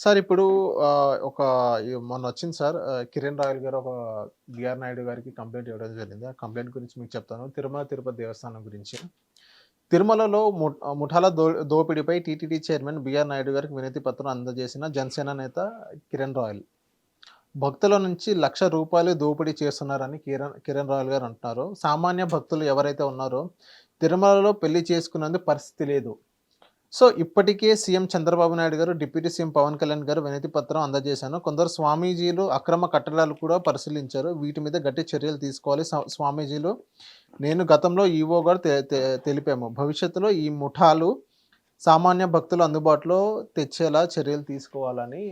Sir ఇప్పుడు ఒక మొన్నొచ్చింది sir. Kiran royal గారు ఒక బిఆర్ నాయుడు గారికి కంప్లెయింట్ ఇవ్వడం జరిగింది. ఆ కంప్లెయింట్ గురించి మీకు చెప్తాను. తిరుమల తిరుపతి దేవస్థానం గురించి. తిరుమలలో ముఠాల దోపిడీపై టీటీడీ చైర్మన్ బిఆర్ నాయుడు గారికి వినతి పత్రం అందజేసిన జనసేన నేత కిరణ్ రాయల్. భక్తుల నుంచి ₹1,00,000 దోపిడీ చేస్తున్నారని కిరణ్ రాయల్ గారు అంటున్నారు. సామాన్య భక్తులు ఎవరైతే ఉన్నారో తిరుమలలో పెళ్లి చేసుకునేందుకు పరిస్థితి లేదు. సో, ఇప్పటికే సీఎం చంద్రబాబు నాయుడు గారు, డిప్యూటీ సీఎం పవన్ కళ్యాణ్ గారు వినతి పత్రం అందజేశాను. కొందరు స్వామీజీలు అక్రమ కట్టడాలు కూడా పరిశీలించారు. వీటి మీద గట్టి చర్యలు తీసుకోవాలి. స్వామీజీలు నేను గతంలో ఈవో గారు తెలిపాము. భవిష్యత్తులో ఈ ముఠాలు సామాన్య భక్తులు అందుబాటులో తెచ్చేలా చర్యలు తీసుకోవాలని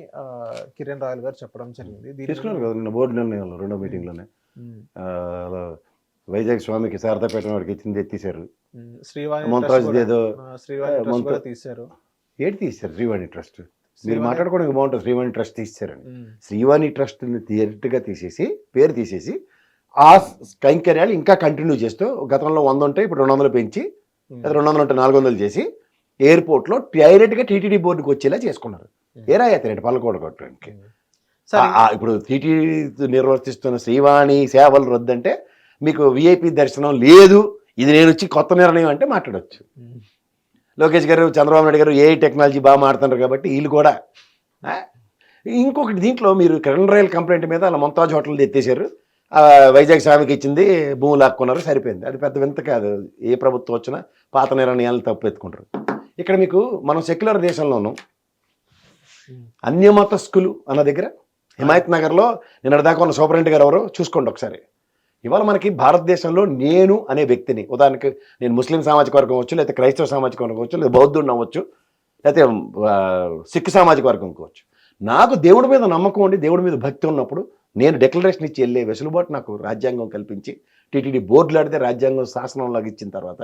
కిరణ్ రాయల్ గారు చెప్పడం జరిగింది. తీసుకున్నారు కదా నిన్న బోర్డు నిర్ణయాలు రెండో మీటింగ్లోనే. హ్మ్. వైజాగ్ స్వామికి శారదాపేట వాడికి ఇచ్చింది ఎత్తేసారు. శ్రీవాణి ముంతాజ్ ఏదో కూడా తీశారు. ఏడు తీశారు శ్రీవాణి ట్రస్ట్. మీరు మాట్లాడుకోవడానికి బాగుంటుంది. శ్రీవాణి ట్రస్ట్ తీశారని. శ్రీవాణి ట్రస్ట్ని డైరెక్ట్గా తీసేసి పేరు తీసేసి ఆ కైంకర్యాలు ఇంకా కంటిన్యూ చేస్తూ గతంలో 100 ఉంటాయి, ఇప్పుడు 200 పెంచి 200 ఉంటే 400 చేసి ఎయిర్పోర్ట్లో డైరెక్ట్గా టీటీడీ బోర్డుకి వచ్చేలా చేసుకున్నారు. ఏరాయతారండి పల్లకోట కొట్టడానికి. ఇప్పుడు టీటీడీ నిర్వర్తిస్తున్న శ్రీవాణి సేవలు రద్దంటే మీకు విఐపి దర్శనం లేదు, ఇది నేను వచ్చి కొత్త నిర్ణయం అంటే మాట్లాడవచ్చు. లోకేష్ గారు, చంద్రబాబు నాయుడు గారు ఏఐ టెక్నాలజీ బాగా మాడుతున్నారు కాబట్టి వీళ్ళు కూడా. ఇంకొకటి దీంట్లో మీరు కిరణ్ రాయల్ కంప్లైంట్ మీద అలా ముంతాజ్ హోటల్ ఎత్తేసారు. వైజాగ్ స్వామికి ఇచ్చింది భూమి లాక్కున్నారు, సరిపోయింది. అది పెద్ద వింత కాదు. ఏ ప్రభుత్వం వచ్చినా పాత నిర్ణయాలను తప్పు ఎత్తుకుంటారు. ఇక్కడ మీకు మనం సెక్యులర్ దేశంలోనూ అన్యమతస్కులు అన్న దగ్గర హిమాయత్ నగర్లో నిన్నటిదాకా ఉన్న సూపరింటెండెంట్ గారు ఎవరో చూసుకోండి ఒకసారి. ఇవాళ మనకి భారతదేశంలో నేను అనే వ్యక్తిని, ఉదాహరణకి నేను ముస్లిం సామాజిక వర్గం అవ్వచ్చు, లేకపోతే క్రైస్తవ సామాజిక వర్గం అవ్వచ్చు, లేదా బౌద్ధుడిని అవ్వచ్చు, లేకపోతే సిక్ సామాజిక వర్గం కావచ్చు. నాకు దేవుడి మీద నమ్మకం ఉండి దేవుడి మీద భక్తి ఉన్నప్పుడు నేను డిక్లరేషన్ ఇచ్చి వెళ్ళే వెసులుబాటు నాకు రాజ్యాంగం కల్పించి టీటీడీ బోర్డులు ఆడితే రాజ్యాంగం శాసనంలాగా ఇచ్చిన తర్వాత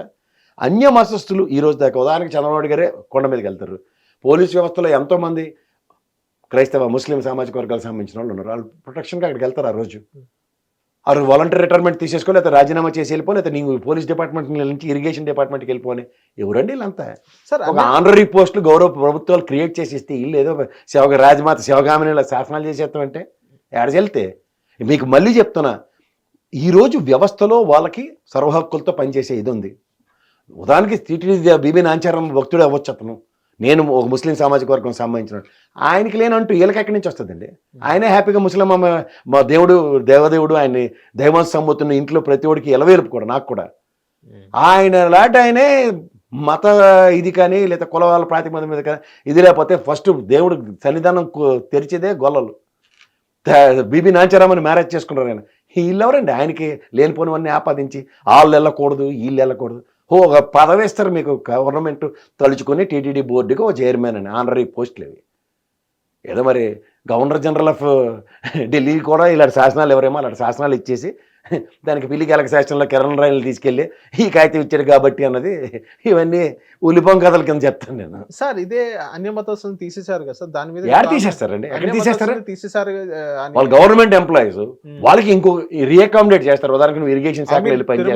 అన్య మతస్థులు ఈ రోజు దాకా, ఉదాహరణకి చంద్రబాబు గారే కొండ మీదకి వెళ్తారు. పోలీస్ వ్యవస్థలో ఎంతోమంది క్రైస్తవ ముస్లిం సామాజిక వర్గాలకు సంబంధించిన వాళ్ళు ఉన్నారు. వాళ్ళు ప్రొటెక్షన్గా అక్కడికి వెళ్తారు. ఆ రోజు వాలంటీర్ రిటైర్మెంట్ తీసేసుకో, లేకపోతే రాజీనామా చేసి వెళ్ళిపో, లేకపోతే నీకు పోలీస్ డిపార్ట్మెంట్ నుంచి ఇరిగేషన్ డిపార్ట్మెంట్కి వెళ్ళిపోని. ఎవరండి వీళ్ళంతా? సార్ ఒక ఆనరీ పోస్టులు గౌరవ ప్రభుత్వాలు క్రియేట్ చేసి ఇస్తే వీళ్ళు ఏదో రాజమాత శివగామిని శాసనాలు చేసేస్తామంటే ఎడచెళ్తే. మీకు మళ్ళీ చెప్తున్నా, ఈరోజు వ్యవస్థలో వాళ్ళకి సర్వహక్కులతో పనిచేసే ఇది ఉంది. ఉదాహరణకి టీటీడీ బీబీ నాంచారం భక్తుడు అవ్వచ్చు అతను, నేను ఒక ముస్లిం సామాజిక వర్గం సంబంధించిన ఆయనకి లేనంటూ వీళ్ళకి ఎక్కడి నుంచి వస్తుందండి? ఆయనే హ్యాపీగా ముస్లిం మా దేవుడు దేవదేవుడు ఆయన్ని దైవం సమ్ముతున్న ఇంట్లో ప్రతి ఒడికి ఎలవేలుపు కూడా నాకు కూడా. ఆయన లాంటి ఆయనే మత ఇది కానీ లేదా కులవాళ్ళ ప్రాతిపదిక మీద కానీ ఇది లేకపోతే ఫస్ట్ దేవుడు సన్నిధానం తెరిచేదే గొల్లలు. బీబీ నాంచారామని మ్యారేజ్ చేసుకున్నారు. ఆయన వీళ్ళెవరండి ఆయనకి లేనిపోనివన్నీ ఆపాదించి వాళ్ళు వెళ్ళకూడదు వీళ్ళు వెళ్ళకూడదు. ఒక పదవి ఇస్తారు మీకు గవర్నమెంట్ తలుచుకొని టీటీడీ బోర్డుకి ఒక చైర్మన్ అని ఆనరీ పోస్టులు ఇవి. ఏదో మరి గవర్నర్ జనరల్ ఆఫ్ ఢిల్లీ కూడా ఇలాంటి శాసనాలు ఎవరేమో అలాంటి శాసనాలు ఇచ్చేసి దానికి పిల్లికేలక శాసనంలో కిరణ్ రాయల్ తీసుకెళ్ళి ఈ కాగితం ఇచ్చాడు కాబట్టి అన్నది ఇవన్నీ ఉలిపం కథల కింద చెప్తాను నేను. సార్ ఇదే అన్యమతస్తులను తీసేశారు కదా సార్, దాని మీద ఎక్కడ తీసేస్తారండి? ఎక్కడ తీసేస్తారు? తీసేశారు. వాళ్ళు గవర్నమెంట్ ఎంప్లాయీస్, వాళ్ళకి ఇంకో రీఅకామిడేట్ చేస్తారు. ఉదాహరణకు నువ్వు ఇరిగేషన్ శాఖలో వెళ్ళి పని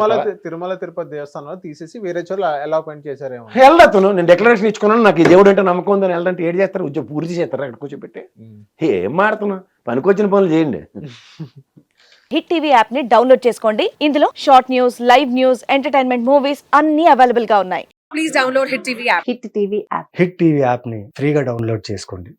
తిరుమల తిరుపతి దేవస్థానంలో తీసేసి వేరే చోట్ల అలాట్మెంట్ చేశారేమో. వెళ్ళతాను నేను డిక్లరేషన్ ఇచ్చుకున్నాను, నాకు ఈ దేవుడు అంటే నమ్మకం ఉందని వెళ్ళడానికి ఏడు చేస్తారు, ఉద్యోగం పూర్తి చేస్తారు అక్కడ కూర్చోబెట్టి. ఏం మాడుతున్నా, పనికొచ్చిన పనులు చేయండి. హిట్ టీవీ యాప్ ని డౌన్లోడ్ చేసుకోండి. ఇందులో short news, live news, entertainment movies అన్ని అవైలబుల్ గా ఉన్నాయి. Please download Hit TV app. Hit TV app. Hit TV యాప్ని ఫ్రీగా డౌన్లోడ్ చేసుకోండి.